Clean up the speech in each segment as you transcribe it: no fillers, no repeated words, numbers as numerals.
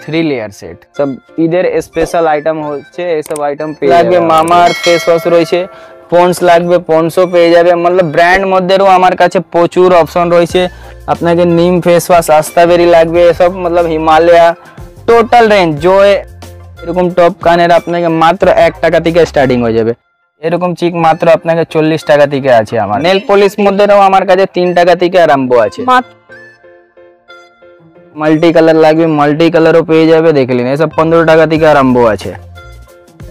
3 layer set सब ঈদের special item হচ্ছে এই সব আইটেম পেয়ে যাবে মামার ফেস ওয়াশ রয়েছে পন্ডস লাগবে পন্ডসও পেয়ে যাবে मतलब ব্র্যান্ড মধ্যেও আমার কাছে প্রচুর অপশন রয়েছে আপনাকে নিম ফেস ওয়াশ আস্তাবেরি লাগবে সব मतलब হিমালয়া টোটাল রেঞ্জ जो এরকম টপ কানের আপনাকে মাত্র 1 টাকা থেকে স্টার্টিং হয়ে যাবে এরকম চিক মাত্র আপনাকে 40 টাকা থেকে আছে আমার নেল পলিশ মধ্যেও আমার কাছে 3 টাকা থেকে আরম্ভ আছে মাল্টি কালার লাগবে মাল্টি কালারও পেয়ে যাবে দেখে নিন এসব 15 টাকা থেকে আরম্ভ আছে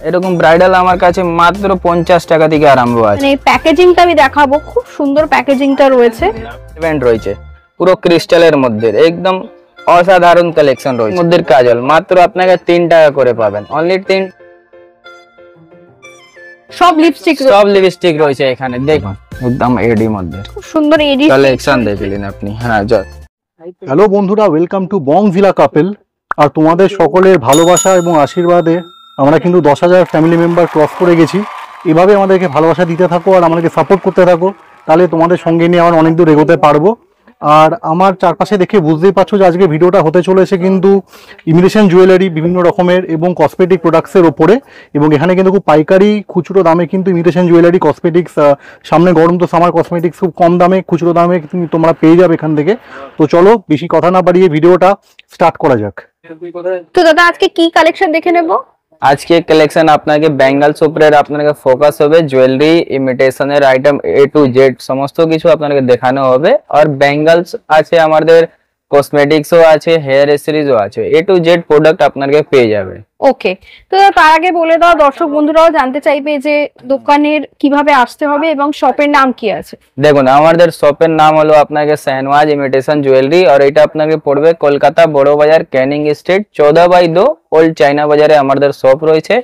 এরকম ব্রাইডাল আমার কাছে মাত্র 50 টাকা থেকে আরম্ভ আছে মানে প্যাকেজিংটা আমি দেখাবো খুব সুন্দর প্যাকেজিংটা রয়েছে ইভেন্ট রয়েছে পুরো ক্রিস্টালের মধ্যে একদম অসাধারণ কালেকশন রয়েছে মধ্যের কাজল মাত্র আপনাকে 3 টাকা করে পাবেন অনলি 3 সব লিপস্টিক রয়েছে এখানে দেখুন একদম এডি মধ্যে খুব সুন্দর এডি কালেকশন দেখলেন আপনি হ্যাঁ হ্যালো বন্ধুরা ওয়েলকাম টু বংজিলা কাপল আর তোমাদের সকলের ভালোবাসা এবং আশীর্বাদে আমরা কিন্তু 10,000 ফ্যামিলি মেম্বার ক্রস করে গেছি এভাবে আমাদেরকে ভালোবাসা দিতে থাকো আর আমাদেরকে সাপোর্ট করতে থাকো তাহলে তোমাদের সঙ্গে নিয়ে আমরা অনেক দূর এগোতে পারবো আর আমার চারপাশে দেখে বুঝতেই পারছো যে আজকে ভিডিওটা হতে চলেছে কিন্তু ইমিটেশন জুয়েলারি বিভিন্ন রকমের এবং কসমেটিক প্রোডাক্টসের ওপরে এবং এখানে কিন্তু খুব পাইকারি খুচরো দামে কিন্তু ইমিটেশন জুয়েলারি কসমেটিক্স সামনে গরম তো সামার কসমেটিক্স খুব কম দামে খুচরো দামে তোমরা পেয়ে যাবে এখান থেকে তো চলো বেশি কথা না বাড়িয়ে ভিডিওটা স্টার্ট করা যাক তো দাদা আজকে কি কালেকশন দেখে নেব আজকে কালেকশন আপনাকে ব্যাঙ্গলস উপরে আপনাকে ফোকাস হবে jewellery ইমিটেশনের item A to Z সমস্ত কিছু আপনাকে দেখানো হবে আর ব্যাঙ্গলস আছে আমাদের কসমেটিক্সও আছে হেয়ার অ্যাক্সেসরিজও আছে এ টু জেড প্রোডাক্ট আপনাকে পেয়ে যাবে ওকে তো তার আগে বলে দাও দর্শক বন্ধুরাও জানতে চাইবে যে দোকানের কিভাবে আসতে হবে এবং শপের নাম কি আছে দেখুন আমাদের শপের নাম হলো আপনাকে শাহনওয়াজ ইমিটেশন জুয়েলারি আর এটা আপনাকে পড়বে কলকাতা বড় বাজার ক্যানিং স্ট্রিট 14/2 ওল্ড চাইনা বাজারে আমাদের শপ রয়েছে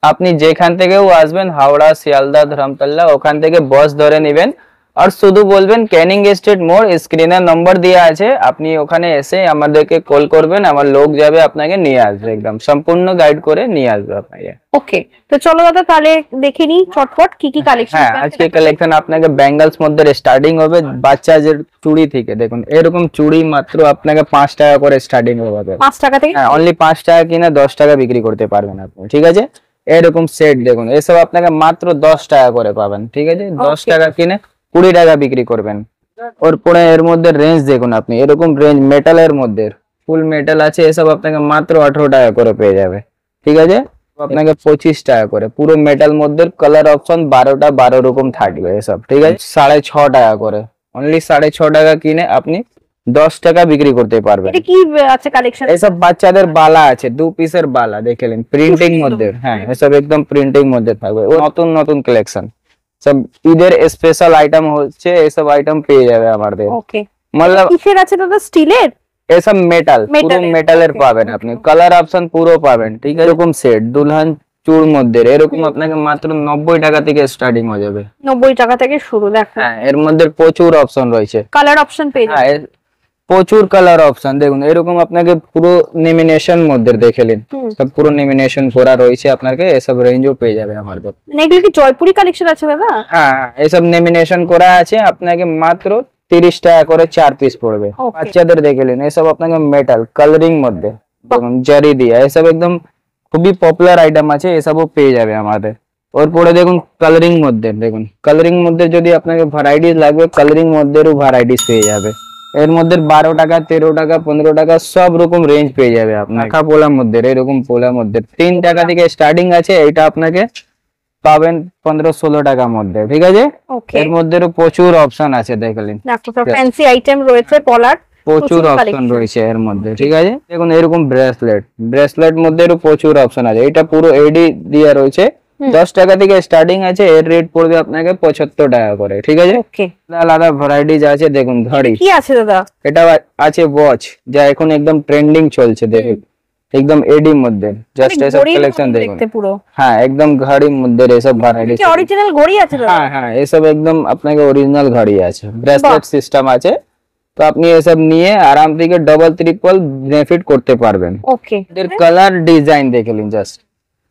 আপনি যেখান থেকেও আসবেন হাওড়া শিয়ালদা ধরমতলা ওখান থেকে বাস ধরে নেবেন আর শুধু বলবেন ক্যানিং স্ট্রিট মোড় স্ক্রিনে নম্বর দেওয়া আছে আপনি ওখানে এসে আমাদেরকে কল করবেন আমার লোক যাবে আপনাকে নিয়ে আসবে একদম সম্পূর্ণ গাইড করে নিয়ে আসবে আপনাকে ওকে তো চলো দাদা তাহলে দেখে নিই চটপট কি কি কালেকশন হ্যাঁ আজকে কালেকশন আপনাকে ব্যাঙ্গলস মধ্যে স্টার্টিং হবে বাচ্চাদের চুড়ি থেকে দেখুন এরকম চুড়ি মাত্র আপনাকে 5 টাকা করে স্টার্টিং হবে 5 টাকা থেকে হ্যাঁ অনলি 5 টাকা কিনা 10 টাকা বিক্রি করতে পারবেন আপনি ঠিক আছে এরকম সেট দেখুন এসব আপনাকে মাত্র 10 টাকা করে পাবেন ঠিক আছে 10 টাকা কিনে 20 টাকা বিক্রি করবেন और পুরো এর মধ্যে রেঞ্জ দেখুন আপনি এরকম রেঞ্জ মেটালের মধ্যে ফুল মেটাল আছে এসব আপনাকে মাত্র 18 টাকা করে পেয়ে যাবে ঠিক আছে আপনাকে 25 টাকা করে পুরো মেটাল মধ্যে কালার অপশন 12টা 12 রকম থাকবে এসব ঠিক আছে 6.5 টাকা করে অনলি 6.5 টাকা কিনে আপনি 10 টাকা বিক্রি করতে পারবেন এটা কি আছে কালেকশন এসব বাচ্চাদের বালা আছে 2 পিসের বালা দেখলেন প্রিন্টিং মধ্যে হ্যাঁ এসব একদম প্রিন্টিং মধ্যে থাকবে নতুন নতুন কালেকশন सब ঈদের স্পেশাল আইটেম হচ্ছে এই সব আইটেম পেয়ে যাবে আমাদের ওকে मतलब কিসের আছে দাদা স্টিলের এই সব মেটাল পুরো মেটালের পাবেন আপনি কালার অপশন পুরো পাবেন ঠিক আছে এরকম সেট দুলহান চূড় মধ্যে এরকম আপনাকে মাত্র 90 টাকা থেকে স্টার্টিং হয়ে যাবে 90 টাকা থেকে শুরু দেখো হ্যাঁ এর মধ্যে প্রচুর অপশন রয়েছে কালার অপশন পেয়ে যাবেন হ্যাঁ প্রচুর কালার অপশন দেখুন এরকম আপনাকে পুরো নেমিনেশন মধ্যে দেখলেন সব পুরো নেমিনেশন করা রয়েছে আপনাকে এসব রেঞ্জও পেয়ে যাবে আমাদের এগুলো কি জয়পুরি কালেকশন আছে দাদা হ্যাঁ এসব নেমিনেশন করা আছে আপনাকে মাত্র 30 টাকা করে 4 পিস পড়বে বাচ্চাদের দেখলেন এসব আপনাকে মেটাল কালারিং মধ্যে দেখুন জারি দিয়া এসব একদম খুবই পপুলার আইটেম আছে এসবও পেয়ে যাবে আমাদের ওর পরে দেখুন কালারিং মধ্যে দেখুন কালারিং মধ্যে যদি আপনাকে ভ্যারাইটিস লাগবে কালারিং মধ্যেও ভ্যারাইটিস পেয়ে যাবে এর মধ্যে 12 টাকা 13 টাকা 15 টাকা সব রকম রেঞ্জ পেয়ে যাবে আপনার কাকা পোলা মধ্যে এরকম পোলা মধ্যে 3 টাকা থেকে স্টার্টিং আছে এটা আপনাকে পাবেন 15-16 টাকার মধ্যে ঠিক আছে এর মধ্যেও প্রচুর অপশন আছে দেখলেন দেখো তো ফ্যান্সি আইটেম রয়েছে পলার প্রচুর অপশন রয়েছে এর মধ্যে ঠিক আছে দেখুন এরকম ব্রেসলেট মধ্যেও প্রচুর অপশন আছে এটা পুরো এডি দিয়া রয়েছে 10 টাকা থেকে স্টার্টিং আছে এর রেট পড়বে আপনাকে 75 টাকা করে ঠিক আছে আলাদা ভ্যারাইটিজ আছে দেখুন ঘড়ি কি আছে দাদা এটা আছে ওয়াচ যা এখন একদম ট্রেন্ডিং চলছে দেখুন একদম এডি মধ্যে জাস্ট এসব কালেকশন দেখুন হ্যাঁ একদম ঘড়ির মধ্যে এসব ভ্যারাইটিজ কি অরিজিনাল ঘড়ি আছে দাদা হ্যাঁ হ্যাঁ এসব একদম আপনাকে অরিজিনাল ঘড়ি আছে ব্রেসলেট সিস্টেম আছে তো আপনি এসব নিয়ে আরাম থেকে ডাবল ট্রিপল বেনিফিট করতে পারবেন ওকে এর কালার ডিজাইন দেখলেন জাস্ট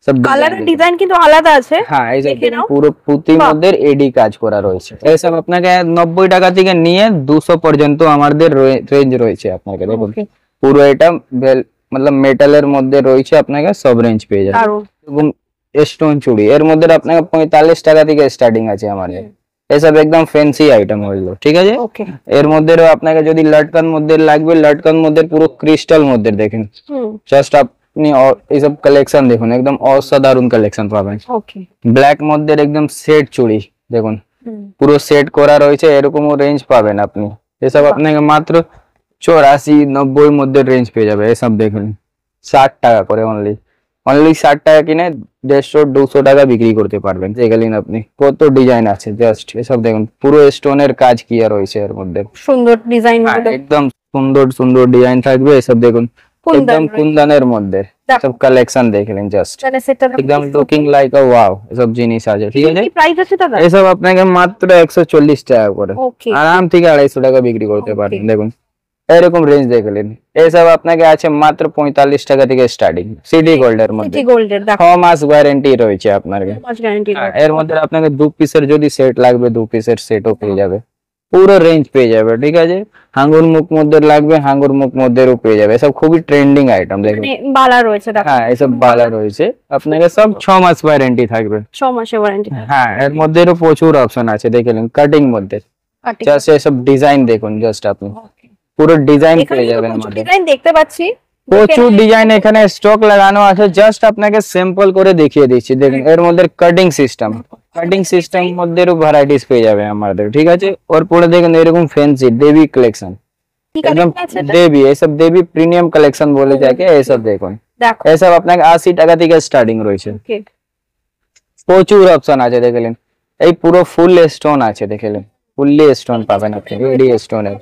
সব কালারের ডিজাইন কিন্তু আলাদা আছে হ্যাঁ এই যে পুরো পুঁতির মধ্যে এডি কাজ করা রয়েছে এসব আপনাকে 90 টাকা থেকে নিয়ে 200 পর্যন্ত আমাদের রেঞ্জ রয়েছে আপনাকে দেখুন পুরো এটা मतलब মেটালের মধ্যে রয়েছে আপনাকে সব রেঞ্জ পেয়ে যাবে। দারুণ। এবং স্টোন চুড়ি এর মধ্যে আপনাকে 45 টাকা থেকে স্টার্টিং আছে আমাদের, এসব একদম ফ্যান্সি আইটেম হইলো, ঠিক আছে। ওকে। এর মধ্যেও আপনাকে যদি লটকন মধ্যে লাগবে, লটকন মধ্যে পুরো ক্রিস্টাল মধ্যে দেখেন, জাস্ট আপনি এইসব কালেকশন দেখুন, একদম অসাধারণ কালেকশন পাবেন। ওকে। ব্ল্যাক মধ্যে একদম সেট চুড়ি দেখুন, পুরো সেট করা রয়েছে, এরকমও রেঞ্জ পাবেন আপনি। এসব আপনাকে মাত্র 84-90 মধ্যে রেঞ্জ পেয়ে যাবে। এসব দেখুন 60 টাকা করে, অনলি 60 টাকা কিনে 150-200 টাকা বিক্রি করতে পারবেন। দেখলেন আপনি কত ডিজাইন আছে, জাস্ট এসব দেখুন, পুরো স্টোনের কাজ কি আর রয়েছে এর মধ্যে, সুন্দর ডিজাইন, একদম সুন্দর সুন্দর ডিজাইন থাকবে। এসব দেখুন একদম কুন্দনের মধ্যে সব কালেকশন দেখলেন, জাস্ট একদম লুকিং লাইক আ ওয়াও। এসব জিনিস আছে, ঠিক আছে। কি প্রাইস আছে দাদা? এসব আপনাকে মাত্র 140 টাকা করে, ওকে, আরাম থেকে 250 টাকা বিক্রি করতে পারেন। দেখুন এরকম রেঞ্জ দেখলেন, এসব আপনাকে আছে মাত্র 45 টাকা থেকে স্টার্টিং, সিটি গোল্ডের মধ্যে। সিটি গোল্ডের দেখো 6 মাস গ্যারান্টি রয়েছে আপনাকে। 6 মাস গ্যারান্টি। এর মধ্যে আপনাকে 2 পিসের যদি সেট লাগবে, 2 পিসের সেটও পেয়ে যাবে, পুরো রেঞ্জ পেয়ে যাবে, ঠিক আছে। হাঙ্গুর মুখ মধ্যে লাগবে, হাঙ্গুর মুখ মধ্যেও পেয়ে যাবে। সব খুবই ট্রেন্ডিং আইটেম দেখুন, বালা রয়েছে দেখো। হ্যাঁ এসব বালা রয়েছে আপনাকে, সব 6 মাস ওয়ারেন্টি থাকবে। 6 মাসের ওয়ারেন্টি। হ্যাঁ এর মধ্যেও প্রচুর অপশন আছে দেখলেন, কাটিং মধ্যে জাস্ট এসব ডিজাইন দেখুন, জাস্ট আপনি পুরো ডিজাইন পেয়ে যাবেন আমাদের। ডিজাইন দেখতে পাচ্ছি, প্রচুর ডিজাইন এখানে স্টক লাগানো আছে, জাস্ট আপনাকে স্যাম্পল করে দেখিয়ে দিচ্ছি। দেখুন এর মধ্যে কাটিং সিস্টেম মধ্যেও ভ্যারাইটিস পেয়ে যাবে আমাদের, ঠিক আছে। ওর পরে দেখেন এরকম ফ্যান্সি দেবী কালেকশন, একদম দেবী, এসব দেবী প্রিমিয়াম কালেকশন বলে যাকে। এসব দেখুন, দেখো এসব আপনাকে 80 টাকা থেকে স্টার্টিং রয়েছে, প্রচুর অপশন আছে দেখলেন। এই পুরো ফুল স্টোন আছে দেখলেন, ফুললি স্টোন পাবেন আপনি, এডি স্টোনের।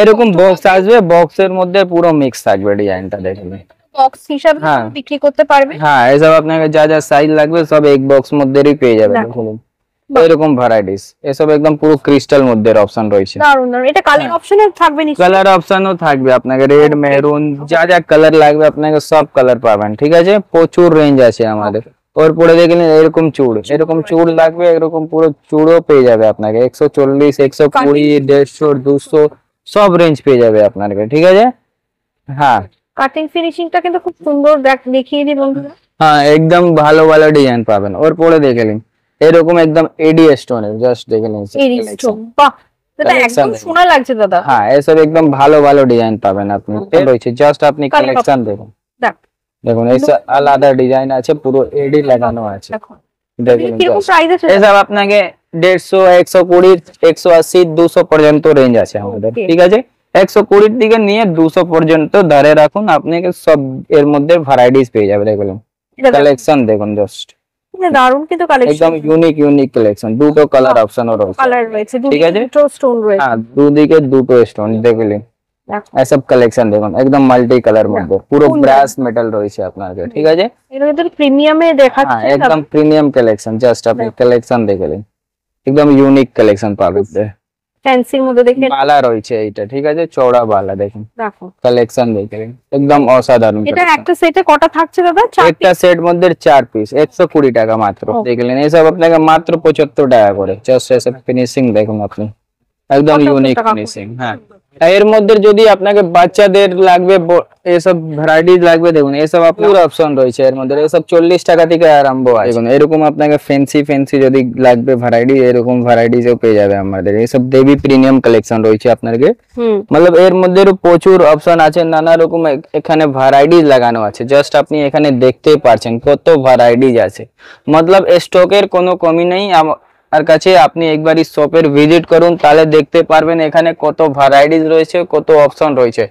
এরকম বক্স আসবে, বক্সের মধ্যে পুরো মিক্স থাকবে ডিজাইনটা দেখলেন, বক্স হিসাবে বিক্রি করতে পারবে। হ্যাঁ এসব আপনাকে যা যা সাইজ লাগবে সব এক বক্স মধ্যেই পেয়ে যাবেন দেখুন, এরকম ভ্যারাইটিস। এসব একদম পুরো ক্রিস্টাল মধ্যে অপশন রয়েছে। দারুণ দারুণ। এটা কালার অপশনে থাকবে নিশ্চয়ই? কালার অপশনও থাকবে আপনাকে, রেড মেরুন যা যা কালার লাগবে আপনাকে সব কালার পাবেন, ঠিক আছে। প্রচুর রেঞ্জ আছে আমাদের। ওর পরে দেখলেন এরকম চুড় লাগবে, এরকম পুরো চুড়ও পেয়ে যাবে আপনাকে 140, 120, 150, 200 সব রেঞ্জ পেয়ে যাবে আপনাকে, ঠিক আছে। হ্যাঁ কাটিং ফিনিশিংটা কিন্তু খুব সুন্দর, দেখিয়ে দিই বন্ধুরা। হ্যাঁ একদম ভালো ভালো ডিজাইন পাবেন। ওর পরে দেখলেন এরকম একদম এডি স্টোনের, জাস্ট দেখলেন বাহ, এটা একদম সোনা লাগছে দাদা। হ্যাঁ এসব একদম ভালো ভালো ডিজাইন পাবেন আপনি, রয়েছে জাস্ট আপনি কালেকশন দেখুন। দেখুন এসব আলাদা ডিজাইন আছে, পুরো এডি লাগানো আছে দেখুন। এসব আপনাকে 150, 120, 180, 200 পর্যন্ত রেঞ্জ আছে আমাদের, ঠিক আছে। 120 থেকে নিয়ে 200 পর্যন্ত ধরে রাখুন, আপনাকে সব এর মধ্যে ভ্যারাইটিস পেয়ে যাবে দেখুন। কালেকশন দেখুন জাস্ট, দারুণ কিন্তু কালেকশন, একদম ইউনিক কালেকশন। দুটো কালার অপশনও রয়েছে, ঠিক আছে। দুটো স্টোন রয়েছে, হ্যাঁ দুদিকে দুটো স্টোন দেখলেন। এসব কালেকশন দেখুন একদম মাল্টি কালার মধ্যে, পুরো ব্রাশ মেটাল রয়েছে আপনাকে, ঠিক আছে। এটা কিন্তু প্রিমিয়ামে দেখাচ্ছে, হ্যাঁ একদম প্রিমিয়াম কালেকশন, জাস্ট আপনি কালেকশন দেখলেন, একদম ইউনিক কালেকশন পাবেন। ফ্যান্সির মধ্যে দেখেন বালা রয়েছে এইটা, ঠিক আছে, চওড়া বালা দেখুন, দেখো কালেকশন দেখেন একদম অসাধারণ। এটা একটা সেটে কটা থাকছে দাদা? একটা সেট মধ্যে 4 পিস, 120 টাকা মাত্র দেখলেন। এসব আপনাকে মাত্র 75 টাকা করে, জাস্ট এসব ফিনিশিং দেখুন আপনি, একদম ইউনিক ফিনিশিং। হ্যাঁ এর মধ্যে যদি আপনাকে বাচ্চাদের লাগবে, এসব ভ্যারাইটিস লাগবে, দেখুন এসব আপনার অপশন রয়েছে এর মধ্যে। এসব 40 টাকা থেকে আরম্ভ আছে। দেখুন এরকম আপনাকে ফ্যান্সি যদি লাগবে ভ্যারাইটি, এরকম ভ্যারাইটিসও পেয়ে যাবে আমাদের। এসব দেবী প্রিমিয়াম কালেকশন রয়েছে আপনাকে, मतलब এর মধ্যে প্রচুর অপশন আছে, নানা রকম এখানে ভ্যারাইটিস লাগানো আছে, জাস্ট আপনি এখানে দেখতেই পারছেন কত ভ্যারাইটিস আছে, मतलब স্টকের কোনো কমি নেই। আর কাছে আপনি একবারই শপের ভিজিট করুন, তাহলে দেখতে পারবেন এখানে কত ভ্যারাইটিস রয়েছে, কত অপশন রয়েছে।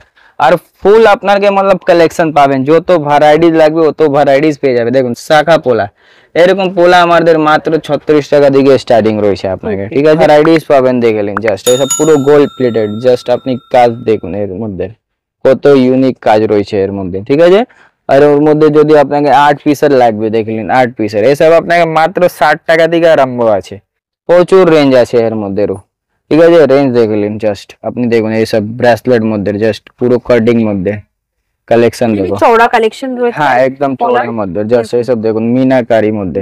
আর ফুল আপনাকে मतलब কালেকশন পাবেন, যত ভ্যারাইটিস লাগবে অত ভ্যারাইটিস পেয়ে যাবে। দেখুন শাখা পোলা, এরকম পোলা আমাদের মাত্র 36 টাকা থেকে স্টার্টিং রয়েছে আপনাকে, ঠিক আছে। ভ্যারাইটিস পাবেন দেখলেন, জাস্ট এসব পুরো গোল্ড প্লেটেড, জাস্ট আপনি কাজ দেখুন এর মধ্যে কত ইউনিক কাজ রয়েছে এর মধ্যে, ঠিক আছে। আর ওর মধ্যে যদি আপনাকে 8 পিসের লাগবে দেখলেন, 8 পিসের, এসব আপনাকে মাত্র 60 টাকা থেকে আরম্ভ আছে, প্রচুর রেঞ্জ আছে এর মধ্যেও, ঠিক আছে। রেঞ্জ দেখলেন, জাস্ট আপনি দেখুন এইসব ব্রেসলেট মধ্যে, জাস্ট পুরো কাটিং মধ্যে কালেকশন দেখুন, চওড়া কালেকশন রয়েছে। হ্যাঁ একদম চওড়ার মধ্যে, জাস্ট এইসব দেখুন মিনাকারির মধ্যে,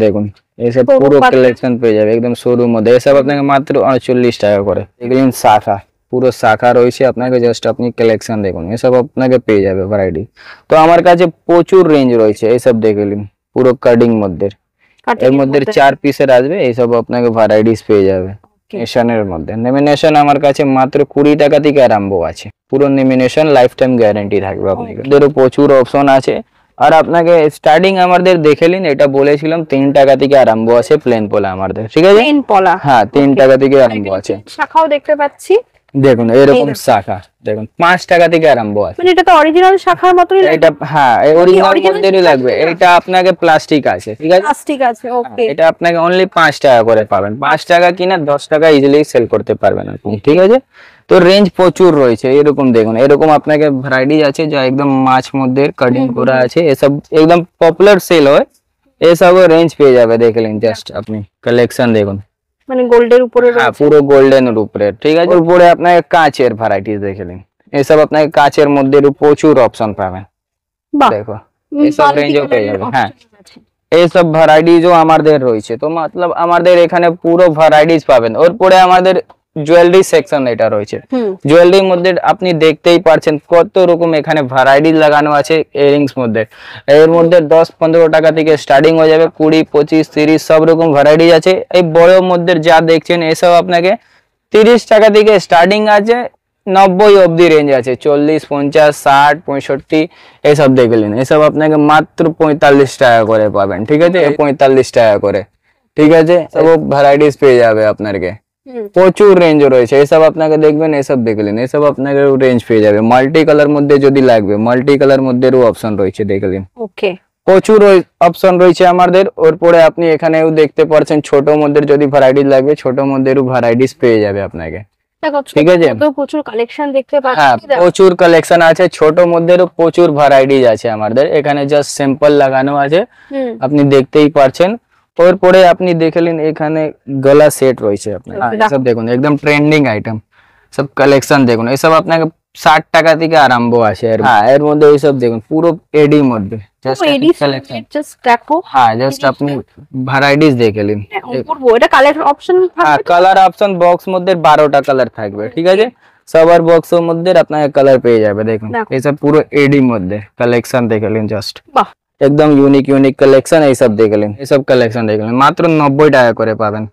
দেখুন এইসব পুরো কালেকশন পেয়ে যাবে একদম শোরুম মধ্যে। এসব আপনাকে মাত্র 39 টাকা করে দেখলেন। শাখা পুরো শাখা রয়েছে আপনাকে, জাস্ট আপনি কালেকশন দেখুন, এসব আপনাকে পেয়ে যাবে ভ্যারাইটি। তো আমার কাছে প্রচুর রেঞ্জ রয়েছে, এইসব দেখে নিন, পুরো কাটিং মধ্যে, এর মধ্যে 4 পিসের আসবে, এইসব আপনাকে ভ্যারাইটিস পেয়ে যাবে। নেশনের মধ্যে লেমিনেশন আমার কাছে মাত্র 20 টাকা থেকে আরম্ভ আছে, পুরো লেমিনেশন লাইফ টাইম গ্যারান্টি থাকবে আপনাকে। এদেরও প্রচুর অপশন আছে। আর আপনাকে স্টার্টিং আমাদের দেখে নিন, এটা বলেছিলাম 3 টাকা থেকে আরম্ভ আছে প্লেন পোলা আমাদের, ঠিক আছে? প্লেন পলা, হ্যাঁ 3 টাকা থেকে আরম্ভ আছে। শাখাও দেখতে পাচ্ছি, দেখুন এরকম শাখা, দেখুন 5 টাকা থেকে আরম্ভ আছে। মানে এটা তো অরিজিনাল শাখার মতই লাগে। এটা হ্যাঁ অরিজিনাল মধ্যেই লাগবে, এটা আপনাকে প্লাস্টিক আছে, ঠিক আছে? প্লাস্টিক আছে, ওকে। এটা আপনাকে অনলি 5 টাকা করে পাবেন, 5 টাকা কিনা 10 টাকা ইজিলি সেল করতে পারবেন আপনি, ঠিক আছে? তো রেঞ্জ প্রচুর রয়েছে, এরকম দেখুন, এরকম আপনাকে ভ্যারাইটিজ আছে যা একদম মাছ মধ্যে কাটিং করা আছে, এসব একদম পপুলার সেল হয়, এসব রেঞ্জ পেয়ে যাবে। দেখলেন জাস্ট আপনি কালেকশন দেখুন, মানে গোল্ডের উপরে হ্যাঁ পুরো গোল্ডেন এর উপরে, ঠিক আছে? উপরে আপনাকে কাঁচের ভ্যারাইটিস দেখলেন, এসব আপনাকে কাঁচের মধ্যে প্রচুর অপশন পাবেন। বাহ, দেখো এসব রেঞ্জও পেয়ে যাবে। হ্যাঁ এইসব ভ্যারাইটিজও আমাদের রয়েছে, তো মতলব আমাদের এখানে পুরো ভ্যারাইটিস পাবেন। ওর পরে আমাদের জুয়েলারি সেকশন এটা রয়েছে, জুয়েলারির মধ্যে আপনি দেখতেই পারছেন কত রকম এখানে ভ্যারাইটিস লাগানো আছে ইয়ারিংস মধ্যে। এর মধ্যে 10-15 টাকা থেকে স্টার্টিং হয়ে যাবে, 20, 25, 30 সব রকম ভ্যারাইটিস আছে। এই বড় মধ্যে যা দেখছেন এসব আপনাকে 30 টাকা থেকে স্টার্টিং আছে, 90 অব্দি রেঞ্জ আছে, 40, 50, 60, 65 এইসব দেখলেন, এসব আপনাকে মাত্র 45 টাকা করে পাবেন, ঠিক আছে? 45 টাকা করে, ঠিক আছে? সব ভ্যারাইটিস পেয়ে যাবে আপনাকে, প্রচুর রেঞ্জ রয়েছে। এসব আপনাকে দেখবেন, এসব দেখলেন, এসব আপনাকে রেঞ্জ পেয়ে যাবে। মাল্টি কালার মধ্যে যদি লাগবে, মাল্টি কালার মধ্যেও অপশন রয়েছে, দেখলেন, ওকে। প্রচুর অপশন রয়েছে আমাদের। ওর পরে আপনি এখানেও দেখতে পাচ্ছেন ছোট মধ্যে যদি ভ্যারাইটিস লাগবে, ছোট মধ্যেও ভ্যারাইটিস পেয়ে যাবে আপনাকে, ঠিক আছে? প্রচুর কালেকশন দেখতে হ্যাঁ পাচ্ছি, প্রচুর কালেকশন আছে, ছোট মধ্যেও প্রচুর ভ্যারাইটিস আছে আমাদের এখানে, জাস্ট সিম্পল লাগানো আছে, আপনি দেখতেই পারছেন। ওর পরে আপনি দেখলেন এখানে গলা সেট রয়েছে আপনার, সব দেখুন একদম ট্রেন্ডিং আইটেম, সব কালেকশন দেখুন, এসব আপনাকে 60 টাকা থেকে আরম্ভ আছে। হ্যাঁ এর মধ্যে এইসব দেখুন পুরো এডি মধ্যে, জাস্ট কালেকশন, জাস্ট দেখো। হ্যাঁ জাস্ট আপনি ভ্যারাইটিস দেখলেন। এটা কালার অপশন, হ্যাঁ কালার অপশন বক্স মধ্যে 12টা কালার থাকবে, ঠিক আছে? সবার বক্সের মধ্যে আপনাকে কালার পেয়ে যাবে। দেখুন এইসব পুরো এডি মধ্যে কালেকশন দেখলেন, জাস্ট বাহ, একদম ইউনিক ইউনিক কালেকশন, এইসব দেখলেন, এইসব কালেকশন দেখলেন, মাত্র 90 টাকা করে পাবেন।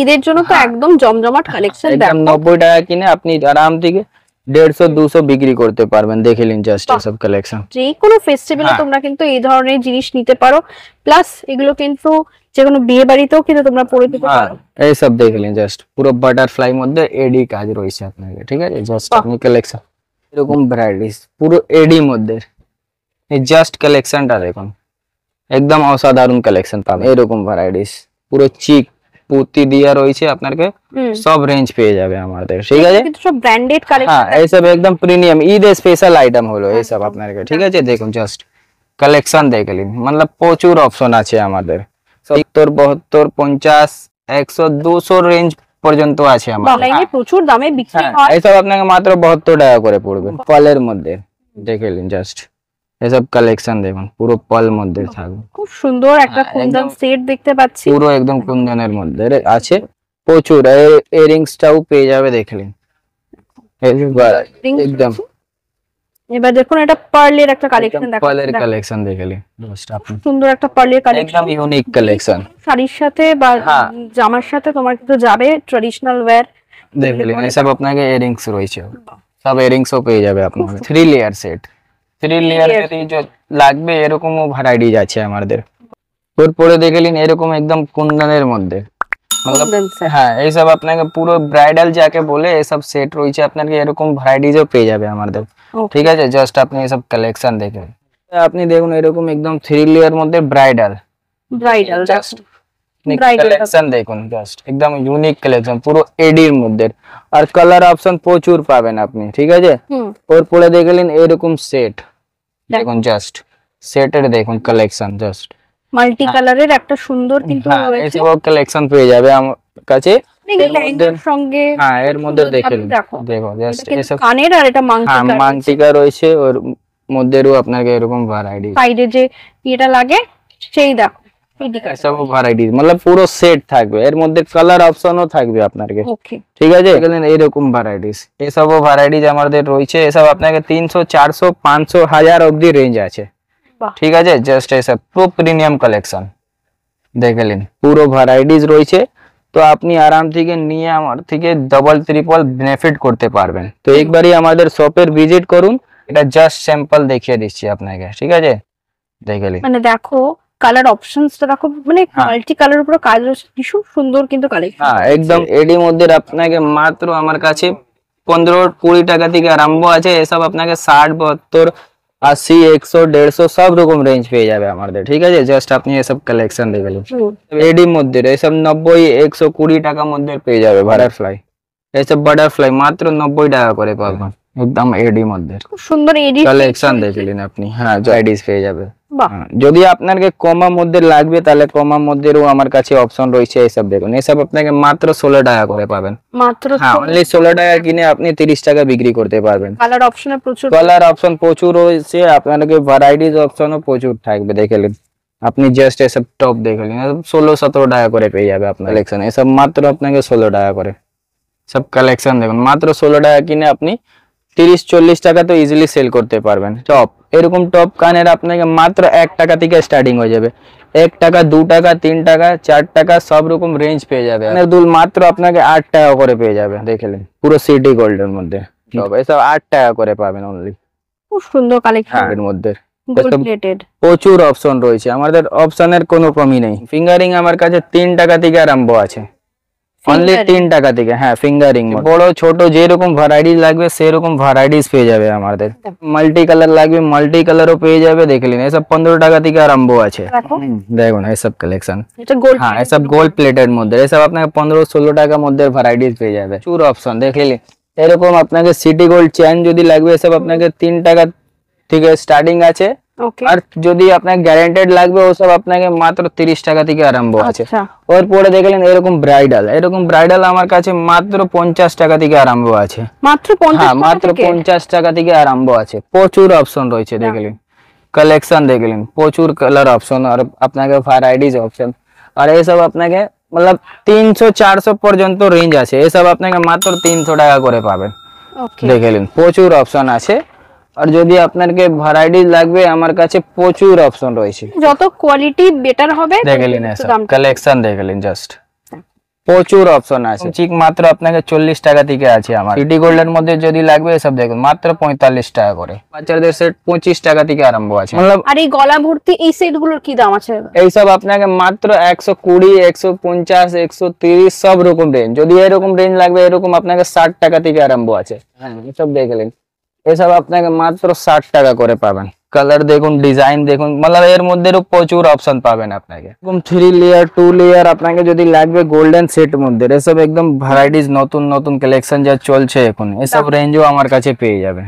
ঈদের জন্য তো একদম জমজমাট কালেকশন, একদম 90 টাকা কিনে আপনি আরাম থেকে 150-200 বিক্রি করতে পারবেন, দেখলেন জাস্ট এইসব কালেকশন। যে কোনো ফেস্টিভ্যালে তোমরা কিন্তু এই ধরনের জিনিস নিতে পারো, প্লাস এগুলো কিন্তু যে কোনো বিয়ে বাড়িতেও কিন্তু তোমরা পরে দিতে পারো। এইসব দেখলেন জাস্ট পুরো বাটারফ্লাই মধ্যে এডি কাজ রয়েছে আপনাকে, ঠিক আছে? জাস্ট আপনি কালেকশন এরকম ভ্যারাইটিস পুরো এডি মধ্যে, এই জাস্ট কালেকশনটা দেখুন, একদম অসাধারণ কালেকশন পাবেন। এরকম ভ্যারাইটিস পুরো চিক পুঁতি দিয়া রয়েছে, আপনাকে সব রেঞ্জ পেয়ে যাবে আমাদের, ঠিক আছে? কিন্তু সব ব্র্যান্ডেড কালেকশন। হ্যাঁ এইসব একদম প্রিমিয়াম ঈদ স্পেশাল আইটেম হলো এইসব আপনাকে, ঠিক আছে? দেখুন জাস্ট কালেকশন দেখলেন, মানে প্রচুর অপশন আছে আমাদের, 70, 72, 50, 100, 200 রেঞ্জ পর্যন্ত আছে আমাদের। অনলাইনে প্রচুর দামে বিক্রি হয়, এইসব আপনাকে মাত্র 72 টাকা করে পড়বে। পালের মধ্যে দেখলেন জাস্ট এসব কালেকশন দেখুন, পুরো পাল মধ্যে থাকবে, খুব সুন্দর একটা কুন্দন সেট দেখতে পাচ্ছি, পুরো একদম কুন্দনের মধ্যে আছে, প্রচুর ইয়ারিংসটাও পেয়ে যাবে, দেখলেন একদম। এবার দেখুন এটা পার্লের একটা কালেকশন, দেখো পার্লের কালেকশন দেখলেন, সুন্দর একটা পার্লের কালেকশন, একদম ইউনিক কালেকশন, শাড়ির সাথে বা জামার সাথে তোমার কিন্তু যাবে, ট্র্যাডিশনাল ওয়্যার দেখলেন। এসব আপনাকে ইয়ারিংস রয়েছে, সব ইয়ারিংসও পেয়ে যাবে আপনাকে, 3 লেয়ার সেট, 3 লেয়ার যদি লাগবে এরকমও ভ্যারাইটিস আছে আমাদের। পরে দেখলেন এরকম একদম কুন্দনের মধ্যে, হ্যাঁ এইসব আপনাকে পুরো ব্রাইডাল যাকে বলে এসব সেট রয়েছে, আপনাকে এরকম ভ্যারাইটিসও পেয়ে যাবে আমাদের, ঠিক আছে? জাস্ট আপনি এসব কালেকশন দেখেন, আপনি দেখুন এরকম একদম 3 লেয়ার মধ্যে ব্রাইডাল জাস্ট কালেকশন দেখুন, জাস্ট একদম ইউনিক কালেকশন পুরো এডির মধ্যে, আর কালার অপশন প্রচুর পাবেন আপনি, ঠিক আছে? পরে দেখলেন এরকম সেট দেখুন, জাস্ট সেটের দেখুন কালেকশন, জাস্ট মাল্টি কালারের একটা সুন্দর কিন্তু রয়েছে, এইসব কালেকশন পেয়ে যাবে আমার কাছে। এর সঙ্গে হ্যাঁ এর মধ্যে দেখেন, দেখো জাস্ট এসব কানের, আর এটা মাংটিকা রয়েছে, ওর মধ্যেও আপনাকে এরকম ভ্যারাইটি, সাইডে যে এটা লাগে সেই দেখো, সব ভ্যারাইটিস मतलब পুরো সেট থাকবে, এর মধ্যে কালার অপশনও থাকবে আপনার ওকে ঠিক আছে। এরকম ভ্যারাইটিস, এসব ভ্যারাইটিস আমাদের রয়েছে। এসব আপনাকে 300 400 500 1000 অবধি রেঞ্জ আছে ঠিক আছে। জাস্ট এসব প্রো প্রিমিয়াম কালেকশন দেখলেন, পুরো ভ্যারাইটিস রয়েছে। তো আপনি আরাম থেকে নিয়ে আমার থেকে ডবল ট্রিপল বেনিফিট করতে পারবেন। তো একবারই আমাদের শপের ভিজিট করুন, এটা জাস্ট স্যাম্পল দেখিয়ে দিচ্ছি আপনাকে ঠিক আছে। দেখলেন মানে দেখো কালার অপশনসটা দেখো, মানে মাল্টি কালার উপর কাজ হচ্ছে, ভীষণ সুন্দর কিন্তু কালেকশন। হ্যাঁ একদম এডি মধ্যে আপনাকে মাত্র আমার কাছে 15-20 টাকা থেকে আরম্ভ আছে। এসব আপনাকে 60 72 80 100 150 সব রকম রেঞ্জ পেয়ে যাবে আমাদের ঠিক আছে। জাস্ট আপনি এসব কালেকশন দেখলেন এডি মধ্যে এসব 90 120 টাকার মধ্যে পেয়ে যাবে। বাটারফ্লাই এসব বাটারফ্লাই মাত্র 90 টাকা করে পাবেন একদম এডি মধ্যে। খুব সুন্দর এডি কালেকশন দেখলেন আপনি, হ্যাঁ জয়ডিস পেয়ে যাবে। যদি আপনাকে কমা মধ্যে লাগবে তাহলে কমা মধ্যেও আমার কাছে অপশন রয়েছে। এসব দেখুন, এসব আপনাকে মাত্র 16 টাকা করে পাবেন মাত্র। হ্যাঁ অনলি 16 টাকা কিনে আপনি 30 টাকা বিক্রি করতে পারবেন। কালার অপশনে প্রচুর কালার অপশন প্রচুর রয়েছে, আপনাকে ভ্যারাইটিস অপশনও প্রচুর থাকবে দেখলেন। আপনি জাস্ট এসব টপ দেখলেন 16-17 টাকা করে পেয়ে যাবে আপনার কালেকশন। এসব মাত্র আপনাকে 16 টাকা করে সব কালেকশন দেখুন। মাত্র 16 টাকা কিনে আপনি 30-40 টাকা তো ইজিলি সেল করতে পারবেন। টপ এরকম টপ কানের আপনাকে মাত্র 1 টাকা থেকে স্টার্টিং হয়ে যাবে। 1 টাকা 2 টাকা 3 টাকা 4 টাকা সব রকম রেঞ্জ পেয়ে যাবে। দুল মাত্র আপনাকে 8 টাকা করে পেয়ে যাবে দেখলেন, পুরো সিটি গোল্ডের মধ্যে এসব 8 টাকা করে পাবেন অনলি। খুব সুন্দর কালেকশন এর মধ্যে গোল্ড প্লেটেড প্রচুর অপশন রয়েছে, আমাদের অপশনের কোনো কমি নেই। ফিঙ্গারিং আমার কাছে 3 টাকা থেকে আরম্ভ আছে, অনলি 3 টাকা থেকে। হ্যাঁ ফিঙ্গারিং বড় ছোট যেরকম ভ্যারাইটিস লাগবে সেরকম ভ্যারাইটিস পেয়ে যাবে আমাদের। মাল্টি কালার লাগবে মাল্টি কালারও পেয়ে যাবে দেখলেন। এসব 15 টাকা থেকে আরম্ভ আছে দেখুন এসব কালেকশন। হ্যাঁ এসব গোল্ড প্লেটের মধ্যে এসব আপনাকে 15-16 টাকার মধ্যে ভ্যারাইটিস পেয়ে যাবে। প্রচুর অপশন দেখলেন। এরকম আপনাকে সিটি গোল্ড চেন যদি লাগবে এসব আপনাকে 3 টাকা থেকে স্টার্টিং আছে। আর যদি আপনাকে গ্যারান্টেড লাগবে ওসব আপনাকে মাত্র 30 টাকা থেকে আরম্ভ আছে। ওর পরে দেখলেন এরকম ব্রাইডাল আমার কাছে মাত্র 50 টাকা থেকে আরম্ভ আছে। মাত্র 50? হ্যাঁ মাত্র 50 টাকা থেকে আরম্ভ আছে। প্রচুর অপশন রয়েছে দেখলেন, কালেকশন দেখলেন, প্রচুর কালার অপশন আর আপনাকে ভ্যারাইটিস অপশন। আর এইসব আপনাকে मतलब 300-400 পর্যন্ত রেঞ্জ আছে। এসব আপনাকে মাত্র 300 টাকা করে পাবেন দেখলেন। প্রচুর অপশন আছে। আর যদি আপনাকে ভ্যারাইটিস লাগবে আমার কাছে প্রচুর অপশন রয়েছে, যত কোয়ালিটি বেটার হবে দেখলেন। এসব কালেকশন দেখলেন, জাস্ট প্রচুর অপশন আছে। ঠিক মাত্র আপনাকে 40 টাকা থেকে আছে আমার। সিটি গোল্ডের মধ্যে যদি লাগবে এসব দেখুন মাত্র 45 টাকা করে। বাচ্চাদের সেট 25 টাকা থেকে আরম্ভ আছে। मतलब আর এই গলা ভর্তি এই সেট গুলোর কি দাম আছে? এই সব আপনাকে মাত্র 120 150 130 সব রকম রেঞ্জ। যদি এরকম রেঞ্জ লাগবে এরকম আপনাকে 60 টাকা থেকে আরম্ভ আছে। হ্যাঁ এসব দেখলেন, এসব আপনাকে মাত্র 60 টাকা করে পাবেন। কালার দেখুন, ডিজাইন দেখুন, मतलब এর মধ্যেও প্রচুর অপশন পাবেন আপনাকে। এরকম 3 লেয়ার 2 লেয়ার আপনাকে যদি লাগবে গোল্ডেন সেট মধ্যে এসব একদম ভ্যারাইটিস নতুন নতুন কালেকশন যা চলছে এখন এসব রেঞ্জও আমার কাছে পেয়ে যাবে।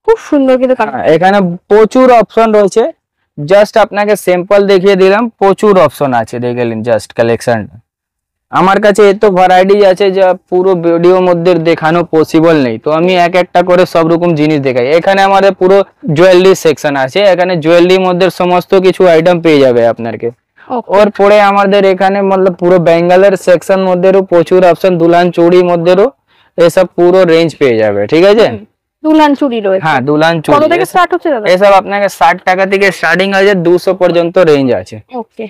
খুব সুন্দর কিন্তু এখানে প্রচুর অপশন রয়েছে, জাস্ট আপনাকে স্যাম্পল দেখিয়ে দিলাম। প্রচুর অপশন আছে দেখলেন, জাস্ট কালেকশনটা আমার কাছে এত ভ্যারাইটিস আছে যা পুরো ভিডিওর মধ্যে দেখানো পসিবল নেই। তো আমি এক একটা করে সব রকম জিনিস দেখাই। এখানে আমাদের পুরো জুয়েলারি সেকশন আছে, এখানে জুয়েলারির মধ্যে সমস্ত কিছু আইটেম পেয়ে যাবে আপনাকে। ওর পরে আমাদের এখানে मतलब পুরো বেঙ্গলের সেকশন মধ্যেও প্রচুর অপশন, দুলহান চুড়ির মধ্যেও এসব পুরো রেঞ্জ পেয়ে যাবে ঠিক আছে। দুলহান চুড়ি রয়েছে, হ্যাঁ দুলহান চুড়ি কত থেকে স্টার্ট হচ্ছে দাদা? এসব আপনাকে 60 টাকা থেকে স্টার্টিং আছে, 200 পর্যন্ত রেঞ্জ আছে। ওকে।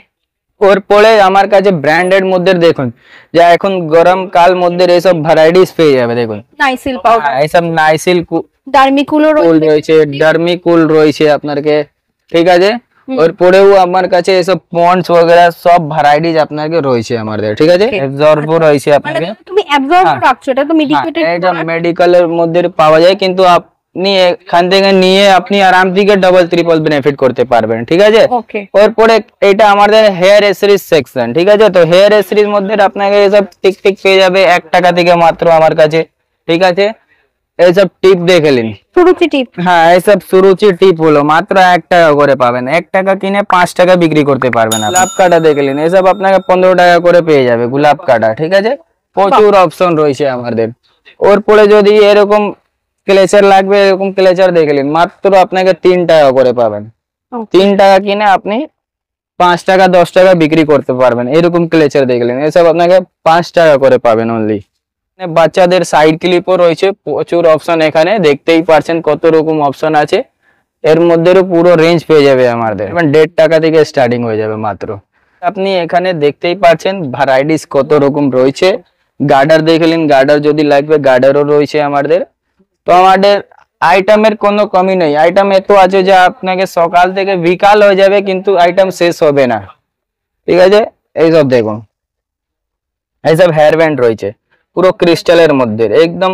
ওর পরে আমার কাছে ব্র্যান্ডেড মধ্যে দেখুন যা এখন গরম কাল মধ্যে এইসব ভ্যারাইটিস পেয়ে যাবে দেখুন। নাইসিল পাউডার, এইসব নাইসিল ডার্মিকুলও রয়েছে, ডার্মিকুল রয়েছে আপনাকে ঠিক আছে। ওর পরেও আমার কাছে এসব পন্ডস वगैरह সব ভ্যারাইটিস আপনাকে রয়েছে আমাদের ঠিক আছে। অ্যাবজর্বও রয়েছে আপনাকে, তুমি অ্যাবজর্ব রাখছো, এটা তো মেডিকেটেড, এটা মেডিকেলের মধ্যে পাওয়া যায়। কিন্তু আপনি এখান থেকে নিয়ে আপনি আরাম থেকে ডাবল ট্রিপল বেনিফিট করতে পারবেন ঠিক আছে। ওর পরে এটা আমাদের হেয়ার এসেসরিজ সেকশন ঠিক আছে। তো হেয়ার এসেসরিজ মধ্যে আপনাকে এসব টিক টিক পেয়ে যাবে 1 টাকা থেকে মাত্র আমার কাছে ঠিক আছে। এইসব টিপ দেখলেন, সুরুচি টিপ, হ্যাঁ এইসব সুরুচি টিপ হলো মাত্র 1 টাকা করে পাবেন। 1 টাকা কিনে 5 টাকা বিক্রি করতে পারবেন। গোলাপ কাটা দেখলেন, এসব আপনাকে 15 টাকা করে পেয়ে যাবে গোলাপ কাটা ঠিক আছে। প্রচুর অপশন রয়েছে আমাদের। ওর পরে যদি এরকম ক্লেচার লাগবে এরকম ক্লেচার দেখলেন মাত্র আপনাকে 3 টাকা করে পাবেন। 3 টাকা কিনে আপনি 5 টাকা 10 টাকা বিক্রি করতে পারবেন। এরকম ক্লেচার দেখলেন, এসব আপনাকে 5 টাকা করে পাবেন অনলি। বাচ্চাদের সাইড ক্লিপও রয়েছে, প্রচুর অপশন এখানে দেখতেই পারছেন কত রকম অপশন আছে। এর মধ্যেও পুরো রেঞ্জ পেয়ে যাবে আমাদের, 1.5 টাকা থেকে স্টার্টিং হয়ে যাবে মাত্র। আপনি এখানে দেখতেই পাচ্ছেন ভ্যারাইটিস কত রকম রয়েছে। গার্ডার দেখলেন, গার্ডার যদি লাগবে গার্ডারও রয়েছে আমাদের। তো আমাদের আইটেমের কোনো কমি নেই, আইটেম এত আছে যে আপনাকে সকাল থেকে বিকাল হয়ে যাবে কিন্তু আইটেম শেষ হবে না, ঠিক আছে। এইসব দেখুন, এইসব হেয়ার ব্যান্ড রয়েছে পুরো ক্রিস্টালের মধ্যে, একদম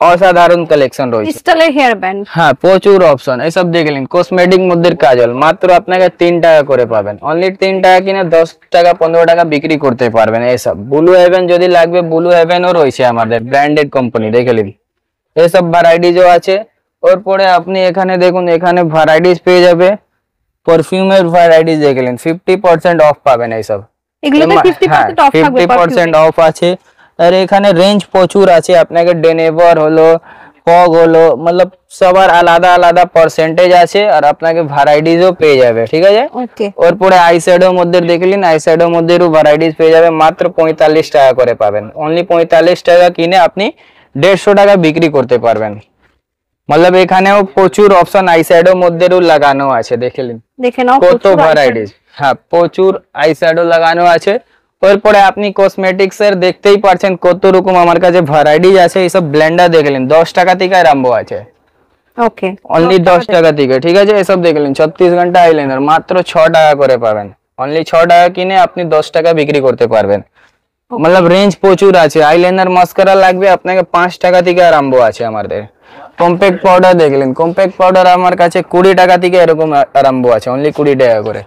অসাধারণ কালেকশন রয়েছে। ক্রিস্টালের হেয়ার ব্যান্ড, হ্যাঁ প্রচুর অপশন। এইসব দেখলেন কসমেটিক মধ্যে কাজল, মাত্র আপনাকে 3 টাকা করে পাবেন। অনলি 3 টাকা কিনে 10 টাকা 15 টাকা বিক্রি করতে পারবেন। এইসব ব্লু হেভেন যদি লাগবে, ব্লু হেভেনও রয়েছে আমাদের, ব্র্যান্ডেড কোম্পানি দেখলেন। এইসব ভ্যারাইটিজও আছে। ওর পরে আপনি এখানে দেখুন, এখানে ভ্যারাইটিস পেয়ে যাবে, পারফিউমের ভ্যারাইটিস দেখলেন 50% অফ পাবেন। এইসব এগুলোতে 50% অফ থাকবে, 50% অফ আছে। আর এখানে রেঞ্জ প্রচুর আছে, আপনাকে ডেনেভার হলো, ফগ হলো, मतलब সবার আলাদা আলাদা পার্সেন্টেজ আছে আর আপনাকে ভ্যারাইটিসও পেয়ে যাবে, ঠিক আছে। ওকে, ওর পরে আই শ্যাডোর মধ্যে দেখলেন, আই শ্যাডোর মধ্যেও ভ্যারাইটিস পেয়ে যাবে, মাত্র 45 টাকা করে পাবেন। অনলি 45 টাকা কিনে আপনি 150 টাকা বিক্রি করতে পারবেন। मतलब এখানেও প্রচুর অপশন আই শ্যাডোর মধ্যেও লাগানো আছে, দেখলেন দেখে নাও কত ভ্যারাইটিস। হ্যাঁ প্রচুর আই শ্যাডো লাগানো আছে। এরপরে আপনি কসমেটিক্স এর দেখতেই পাচ্ছেন কত রকম আমার কাছে ভ্যারাইটিস আছে। এইসব ব্লেন্ডার দেখলেন 10 টাকা থেকে আরম্ভ আছে, ওকে অনলি 10 টাকা থেকে, ঠিক আছে। এসব দেখলেন 36 ঘন্টা আইলাইনার মাত্র 6 টাকা করে পাবেন। অনলি 6 টাকা কিনে আপনি 10 টাকা বিক্রি করতে পারবেন। मतलब রেঞ্জ প্রচুর আছে। আইলাইনার মাস্কারা লাগবে আপনাকে 5 টাকা থেকে আরম্ভ আছে আমাদের। কম্প্যাক্ট পাউডার দেখলেন, কম্প্যাক্ট পাউডার আমার কাছে 20 টাকা থেকে এরকম আরম্ভ আছে, অনলি 20 টাকা করে,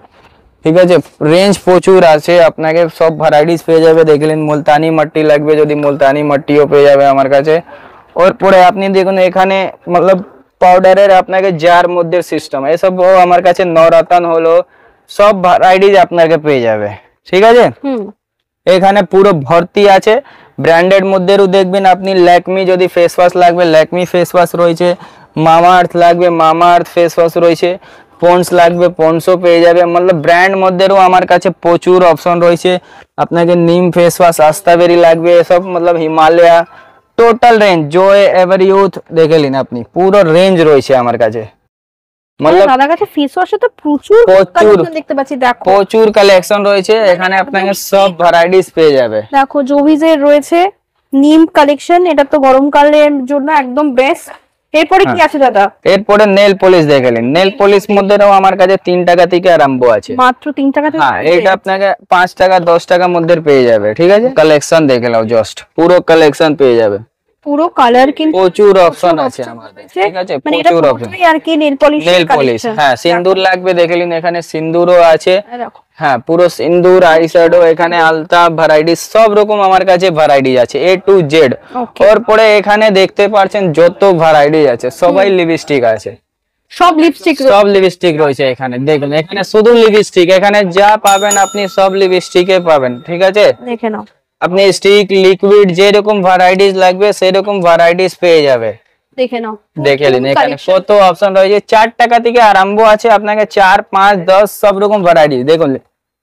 ঠিক আছে। রেঞ্জ প্রচুর আছে, আপনাকে সব ভ্যারাইটিস পেয়ে যাবে। দেখলেন মুলতানি মাটি লাগবে, যদি মুলতানি মাটিও পেয়ে যাবে আমার কাছে। ওর পরে আপনি দেখুন এখানে मतलब পাউডারের আপনাকে জার মধ্যে সিস্টেম, এসব আমার কাছে নরতন হলো, সব ভ্যারাইটিস আপনাকে পেয়ে যাবে, ঠিক আছে। এখানে পুরো ভর্তি আছে। ব্র্যান্ডেড মধ্যেও দেখবেন আপনি, ল্যাকমি যদি ফেস ওয়াশ লাগবে ল্যাকমি ফেস ওয়াশ রয়েছে, মামা আর্থ লাগবে মামা আর্থ ফেস ওয়াশ রয়েছে, পন্স লাগবে পন্সও পেয়ে যাবে। मतलब ব্র্যান্ড মধ্যেও আমার কাছে প্রচুর অপশন রয়েছে। আপনাকে নিম ফেস ওয়াশ, আস্তাবেরি লাগবে, এসব मतलब হিমালয়া, টোটাল রেঞ্জ জয় এভার ইউথ দেখলেন আপনি, পুরো রেঞ্জ রয়েছে আমার কাছে। मतलब দাদার কাছে ফেস ওয়াশে তো প্রচুর কালেকশন দেখতে পাচ্ছি, দেখো প্রচুর কালেকশন রয়েছে এখানে, আপনাকে সব ভ্যারাইটিস পেয়ে যাবে। দেখো জোভিজের রয়েছে নিম কালেকশন, এটা তো গরমকালের জন্য একদম বেস্ট। এরপরে কি আছে দাদা? এরপরে নেল পলিশ দেখলেন, নেল পলিশ মধ্যেও আমার কাছে 3 টাকা থেকে আরম্ভ আছে, মাত্র 3 টাকা থেকে। হ্যাঁ এটা আপনাকে 5 টাকা 10 টাকার মধ্যে পেয়ে যাবে, ঠিক আছে। কালেকশন দেখে নাও, জাস্ট পুরো কালেকশন পেয়ে যাবে। পুরো কালার কিন্তু প্রচুর অপশন আছে আমাদের, ঠিক আছে, মানে এটা প্রচুর অপশন। আর কি নেল পলিশ, নেল পলিশ, হ্যাঁ সিন্দুর লাগবে দেখলেন, এখানে সিন্দুরও আছে, দেখো হ্যাঁ পুরো সিন্দুর, আই শ্যাডো, এখানে আলতা ভ্যারাইটি, সব রকম আমার কাছে ভ্যারাইটি আছে A to Z। ওর পরে এখানে দেখতে পাচ্ছেন যত ভ্যারাইটি আছে, সবাই লিপস্টিক আছে, সব লিপস্টিক, সব লিপস্টিক রয়েছে এখানে। দেখুন এখানে শুধু লিপস্টিক, এখানে যা পাবেন আপনি সব লিপস্টিকে পাবেন, ঠিক আছে। দেখে নাও, আপনি স্টিক লিকুইড যেরকম ভ্যারাইটিস লাগবে সেরকম ভ্যারাইটিস পেয়ে যাবে, দেখে নাও। দেখে নিন এখানে কত অপশন রয়েছে। 4 টাকা থেকে আরম্ভ আছে, আপনাকে 4, 5, 10 সব রকম ভ্যারাইটি। দেখুন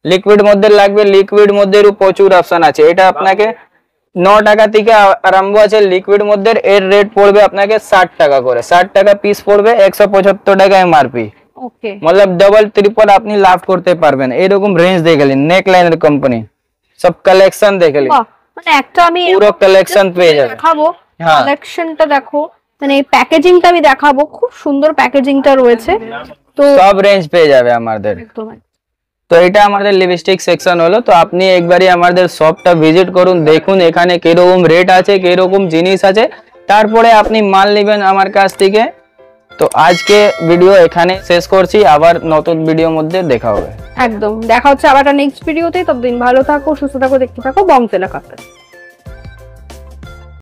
লিকুইড মধ্যে লাগবে, লিকুইড মধ্যেও প্রচুর অপশন আছে। এটা আপনাকে 9 টাকা থেকে আরম্ভ আছে লিকুইড মধ্যে, এর রেট পড়বে আপনাকে 60 টাকা করে, 60 টাকা পিস পড়বে, 175 টাকা এমআরপি। ওকে, मतलब ডবল ট্রিপল আপনি লাভ করতে পারবেন। এরকম রেঞ্জ দেখলেন, নেক লাইনের কোম্পানি, সব কালেকশন দেখলেন, মানে একটা আমি পুরো কালেকশন পেয়ে যাবে। দেখাবো হ্যাঁ কালেকশনটা, দেখো মানে প্যাকেজিংটা আমি দেখাবো, খুব সুন্দর প্যাকেজিংটা রয়েছে। তো সব রেঞ্জ পেয়ে যাবে আমাদের। তো এটা আমাদের লিপস্টিক সেকশন হলো। তো আপনি একবারই আমাদের শপটা ভিজিট করুন, দেখুন এখানে কিরকম রেট আছে, কিরকম জিনিস আছে, তারপরে আপনি মাল নেবেন আমার কাছ থেকে। তো আজকে ভিডিও এখানে শেষ করছি, আবার নতুন ভিডিওর মধ্যে দেখা হবে। একদম দেখা হচ্ছে আবার নেক্সট ভিডিওতে। ততদিন ভালো থাকো, সুস্থ থাকো, দেখতে থাকো বংজেলা কাপেল।